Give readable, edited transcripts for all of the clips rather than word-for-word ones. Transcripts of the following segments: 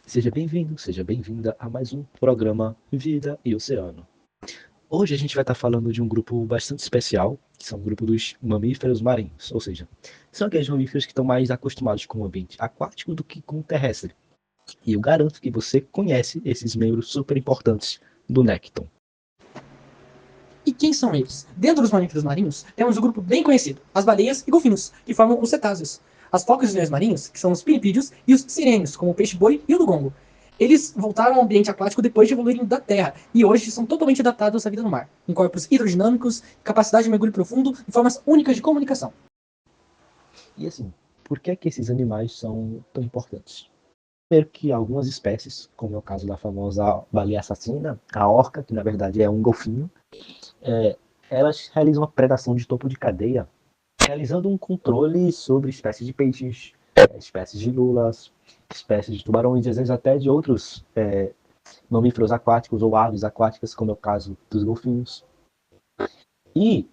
Seja bem-vindo, seja bem-vinda a mais um programa Vida e Oceano. Hoje a gente vai estar falando de um grupo bastante especial, que são o grupo dos mamíferos marinhos, ou seja, são aqueles mamíferos que estão mais acostumados com o ambiente aquático do que com o terrestre. E eu garanto que você conhece esses membros super importantes do Necton. E quem são eles? Dentro dos mamíferos marinhos, temos um grupo bem conhecido, as baleias e golfinhos, que formam os cetáceos. As focas e os leões marinhos, que são os piripídeos, e os sirênios, como o peixe-boi e o dugongo. Eles voltaram ao ambiente aquático depois de evoluírem da Terra, e hoje são totalmente adaptados à vida no mar, com corpos hidrodinâmicos, capacidade de mergulho profundo e formas únicas de comunicação. E assim, por que é que esses animais são tão importantes? Primeiro que algumas espécies, como é o caso da famosa baleia assassina, a orca, que na verdade é um golfinho, é, elas realizam uma predação de topo de cadeia, realizando um controle sobre espécies de peixes, espécies de lulas, espécies de tubarões e às vezes até de outros mamíferos aquáticos ou aves aquáticas, como é o caso dos golfinhos. E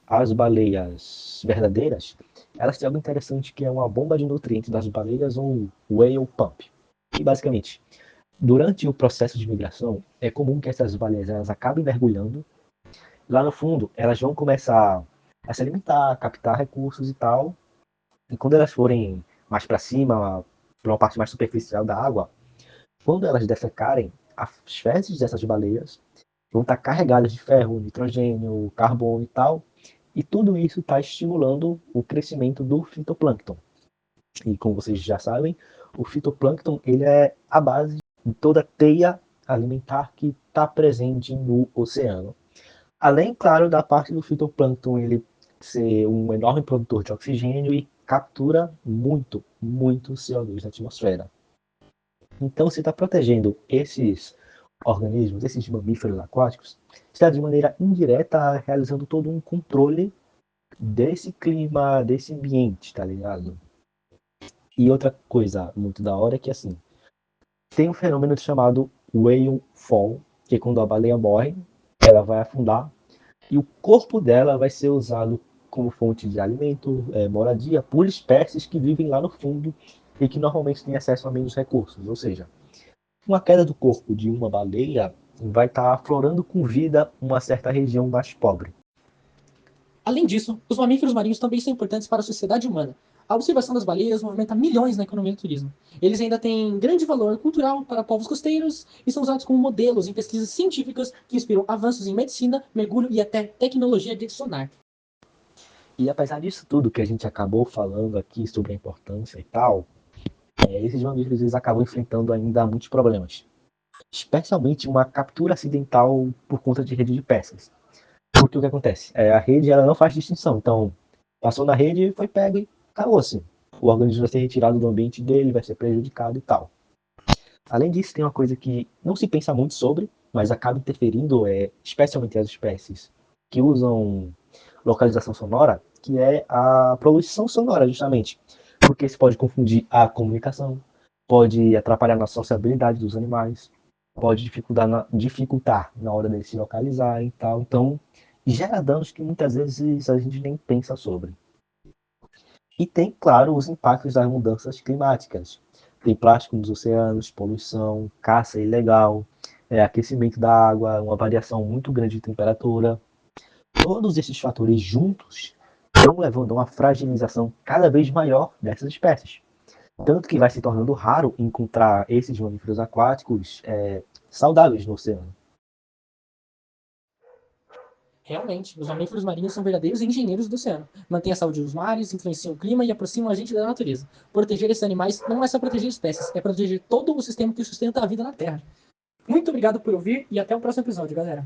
as baleias verdadeiras, elas têm algo interessante que é uma bomba de nutrientes das baleias ou whale pump. E basicamente, durante o processo de migração, é comum que essas baleias elas acabem mergulhando. Lá no fundo, elas vão começar a se alimentar, a captar recursos e tal. E quando elas forem mais para cima, para uma parte mais superficial da água, quando elas defecarem, as fezes dessas baleias vão estar carregadas de ferro, nitrogênio, carbono e tal. E tudo isso está estimulando o crescimento do fitoplâncton. E como vocês já sabem, o fitoplâncton ele é a base de toda a teia alimentar que está presente no oceano. Além, claro, da parte do fitoplâncton ele ser um enorme produtor de oxigênio e captura muito, muito CO2 na atmosfera. Então, você está protegendo esses organismos, esses mamíferos aquáticos, está de maneira indireta realizando todo um controle desse clima, desse ambiente, tá ligado? E outra coisa muito da hora é que, assim, tem um fenômeno chamado whale fall, que é quando a baleia morre, ela vai afundar e o corpo dela vai ser usado como fonte de alimento, moradia, por espécies que vivem lá no fundo e que normalmente têm acesso a menos recursos. Ou seja, uma queda do corpo de uma baleia vai estar aflorando com vida uma certa região mais pobre. Além disso, os mamíferos marinhos também são importantes para a sociedade humana. A observação das baleias movimenta milhões na economia do turismo. Eles ainda têm grande valor cultural para povos costeiros e são usados como modelos em pesquisas científicas que inspiram avanços em medicina, mergulho e até tecnologia de sonar. E apesar disso tudo que a gente acabou falando aqui sobre a importância e tal, esses mamíferos eles acabam enfrentando ainda muitos problemas. Especialmente uma captura acidental por conta de rede de pescas. Porque o que acontece? A rede ela não faz distinção. Então, passou na rede, foi pego e acabou-se. O organismo vai ser retirado do ambiente dele, vai ser prejudicado e tal. Além disso, tem uma coisa que não se pensa muito sobre, mas acaba interferindo, especialmente as espécies que usam localização sonora, que é a poluição sonora, justamente. Porque isso pode confundir a comunicação, pode atrapalhar na sociabilidade dos animais, pode dificultar na hora deles se localizarem e tal. Então, gera danos que muitas vezes a gente nem pensa sobre. E tem, claro, os impactos das mudanças climáticas. Tem plástico nos oceanos, poluição, caça ilegal, aquecimento da água, uma variação muito grande de temperatura. Todos esses fatores juntos estão levando a uma fragilização cada vez maior dessas espécies. Tanto que vai se tornando raro encontrar esses mamíferos aquáticos saudáveis no oceano. Realmente, os mamíferos marinhos são verdadeiros engenheiros do oceano. Mantêm a saúde dos mares, influenciam o clima e aproximam a gente da natureza. Proteger esses animais não é só proteger espécies, é proteger todo o sistema que sustenta a vida na Terra. Muito obrigado por ouvir e até o próximo episódio, galera.